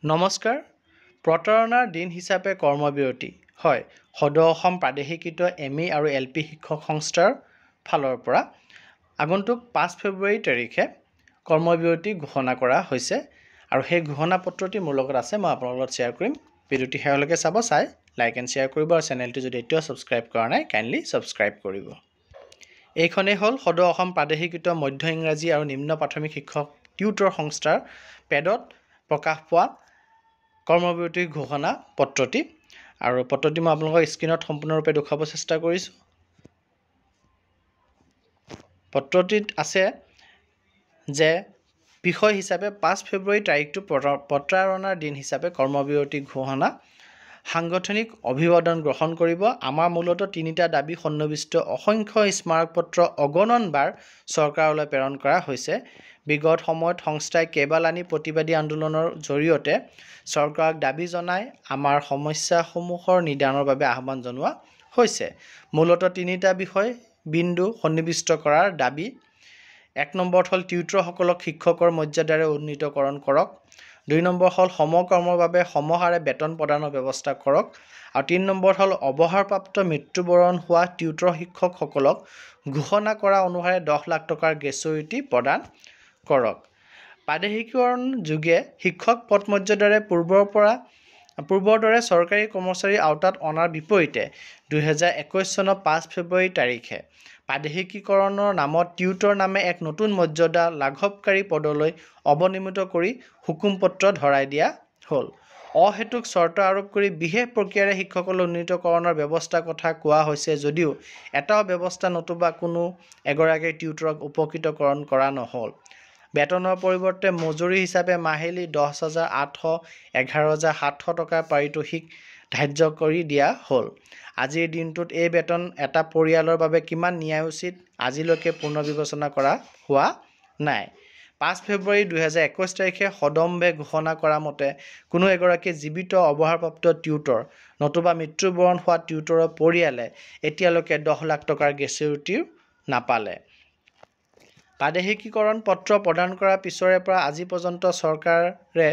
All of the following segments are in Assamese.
নমস্কাৰ প্ৰতাৰণাৰ দিন হিচাপে কৰ্মবিৰতি হয় সদৌ অসম প্ৰাদেশিকৃত এমই আৰু এলপি শিক্ষক সংস্থাৰ ফালৰ পৰা আগন্তুক 5 ফেব্ৰুৱাৰী তাৰিখে কৰ্মবিৰতি ঘোষণা কৰা হৈছে আৰু সেই ঘোষণা পত্ৰটি মোৰ লগত আছে মই আপোনালোকৰ লগত শ্বেয়াৰ কৰিম ভিডিঅ'টি শেষলৈকে চাব চাই লাইক এণ্ড শ্বেয়াৰ কৰিব আৰু চেনেলটো যদি এতিয়াও ছাবস্ক্ৰাইব কৰা নাই কাইণ্ডলি ছাবস্ক্ৰাইব কৰিব এইখনেই হ'ল সদৌ অসম প্ৰাদেশিকৃত মধ্য ইংৰাজী আৰু নিম্ন প্ৰাথমিক শিক্ষক টিউটৰ সংস্থাৰ পেডত প্ৰকাশ পোৱা কৰ্মবিৰতিৰ ঘোষণা পত্ৰটি আৰু পত্ৰটি মই আপোনালোকক স্ক্ৰীনত সম্পূৰ্ণৰূপে দেখুৱাব চেষ্টা কৰিছোঁ পত্ৰটিত আছে যে বিষয় হিচাপে 5 ফেব্ৰুৱাৰী তাৰিখটো প্ৰতাৰণাৰ দিন হিচাপে কৰ্মবিৰতি ঘোষণা সাংগঠনিক অভিবাদন গ্ৰহণ কৰিব আমাৰ মূলত তিনিটা দাবী সন্নিৱিষ্ট অসংখ্য স্মাৰক পত্ৰ অগণনবাৰ চৰকাৰলৈ প্ৰেৰণ কৰা হৈছে বিগত সময়ত সংস্থাই কেইবালানি প্ৰতিবাদী আন্দোলনৰ জৰিয়তে চৰকাৰক দাবী জনাই আমাৰ সমস্যাসমূহৰ নিদানৰ বাবে আহ্বান জনোৱা হৈছে মূলত তিনিটা বিষয় বিন্দু সন্নিৱিষ্ট কৰাৰ দাবী 1 নম্বৰত হ'ল টিউটৰসকলক শিক্ষকৰ মৰ্যাদাৰে উন্নীতকৰণ কৰক 2 নম্বৰ হ'ল সমকৰ্মৰ বাবে সমহাৰে বেতন প্ৰদানৰ ব্যৱস্থা কৰক আৰু 3 নম্বৰ হ'ল অৱসৰপ্ৰাপ্ত মৃত্যুবৰণ হোৱা টিউটৰ শিক্ষকসকলক ঘোষণা কৰা অনুসাৰে 10 লাখ টকাৰ গ্ৰেচুইটি প্ৰদান কৰক প্ৰাদেশিকৰণ যোগে শিক্ষক পদ মৰ্যাদাৰে পূৰ্বৰ দৰে চৰকাৰী কৰ্মচাৰী আওতাত অনাৰ বিপৰীতে 2021 চনৰ 5 ফেব্ৰুৱাৰী তাৰিখে প্ৰাদেশিকীকৰণৰ নামত টিউটৰ নামে এক নতুন মৰ্যাদা লাঘৱকাৰী পদলৈ অৱনিৰ্মিত কৰি হুকুম পত্ৰ ধৰাই দিয়া হ'ল অহেতুক চৰ্ত আৰোপ কৰি বিশেষ প্ৰক্ৰিয়াৰে শিক্ষকসকলক উন্নীতকৰণৰ ব্যৱস্থাৰ কথা কোৱা হৈছে যদিও এটাও ব্যৱস্থা নতুবা কোনো এগৰাকী টিউটৰক উপকৃতকৰণ কৰা নহ'ল বেতনৰ পৰিৱৰ্তে মজুৰি হিচাপে মাহিলী 10,800 11,700 টকাৰ পাৰিতোষিক ধাৰ্য কৰি দিয়া হ'ল আজিৰ দিনটোত এই বেতন এটা পৰিয়ালৰ বাবে কিমান ন্যায়োচিত আজিলৈকে পুনৰ্বিবেচনা কৰা হোৱা নাই 5 ফেব্ৰুৱাৰী 2021 তাৰিখে সদম্ভে ঘোষণা কৰা মতে কোনো এগৰাকী জীৱিত অৱসৰপ্ৰাপ্ত টিউটৰ নতুবা মৃত্যুবৰণ হোৱা টিউটৰৰ পৰিয়ালে এতিয়ালৈকে 10 লাখ টকাৰ গ্ৰেচুইটিও নাপালে প্ৰাদেশিকীকৰণ পত্ৰ প্ৰদান কৰাৰ পিছৰে পৰা আজি পৰ্যন্ত চৰকাৰে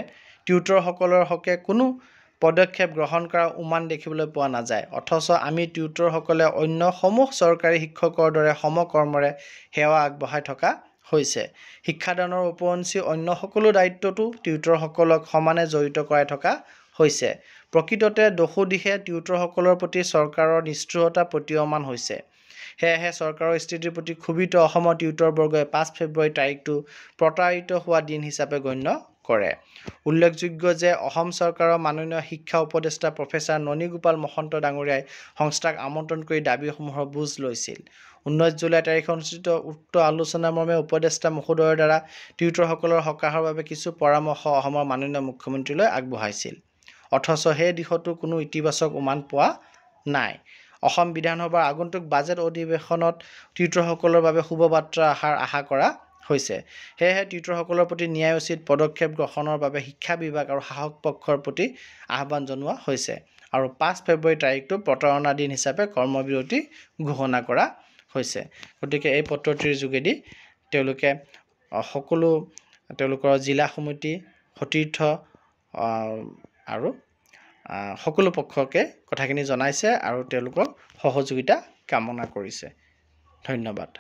টিউটৰসকলৰ হকে কোনো পদক্ষেপ গ্ৰহণ কৰাৰ উমান দেখিবলৈ পোৱা নাযায় অথচ আমি টিউটৰসকলে অন্য সমূহ চৰকাৰী শিক্ষকৰ দৰে সমকৰ্মৰে সেৱা আগবঢ়াই থকা হৈছে শিক্ষাদানৰ উপৰঞ্চি অন্য সকলো দায়িত্বতো টিউটৰসকলক সমানে জড়িত কৰাই থকা হৈছে প্ৰকৃততে দোষোদিশে টিউটৰসকলৰ প্ৰতি চৰকাৰৰ নিষ্ঠুৰতা প্ৰতীয়মান হৈছে সেয়েহে চৰকাৰৰ স্থিতিৰ প্ৰতি ক্ষুভিত অসমৰ টিউটৰবৰ্গই 5 ফেব্ৰুৱাৰী তাৰিখটো প্ৰতাৰিত হোৱা দিন হিচাপে গণ্য কৰে উল্লেখযোগ্য যে অসম চৰকাৰৰ মাননীয় শিক্ষা উপদেষ্টা প্ৰফেচাৰ ননীগোপাল মহন্ত ডাঙৰীয়াই সংস্থাক আমন্ত্ৰণ কৰি দাবীসমূহৰ বুজ লৈছিল 19 জুলাই তাৰিখে অনুষ্ঠিত উক্ত আলোচনাৰ মৰ্মে উপদেষ্টা মহোদয়ৰ দ্বাৰা টিউটৰসকলৰ সকাহৰ বাবে কিছু পৰামৰ্শ অসমৰ মাননীয় মুখ্যমন্ত্ৰীলৈ আগবঢ়াইছিল অথচ সেই দিশতো কোনো ইতিবাচক উমান পোৱা নাই অসম বিধানসভাৰ আগন্তুক বাজেট অধিৱেশনত টিউটৰসকলৰ বাবে শুভবাৰ্তা আশা কৰা হৈছে সেয়েহে টিউটৰসকলৰ প্ৰতি ন্যায়োচিত পদক্ষেপ গ্ৰহণৰ বাবে শিক্ষা বিভাগ আৰু শাসক পক্ষৰ প্ৰতি আহ্বান জনোৱা হৈছে আৰু 5 ফেব্ৰুৱাৰী তাৰিখটো প্ৰতাৰণা দিন হিচাপে কৰ্মবিৰতি ঘোষণা কৰা হৈছে গতিকে এই পত্ৰটিৰ যোগেদি তেওঁলোকে সকলো তেওঁলোকৰ জিলা সমিতি সতীৰ্থ আৰু সকলো পক্ষকে কথাখিনি জনাইছে আৰু তেওঁলোকৰ সহযোগিতা কামনা কৰিছে ধন্যবাদ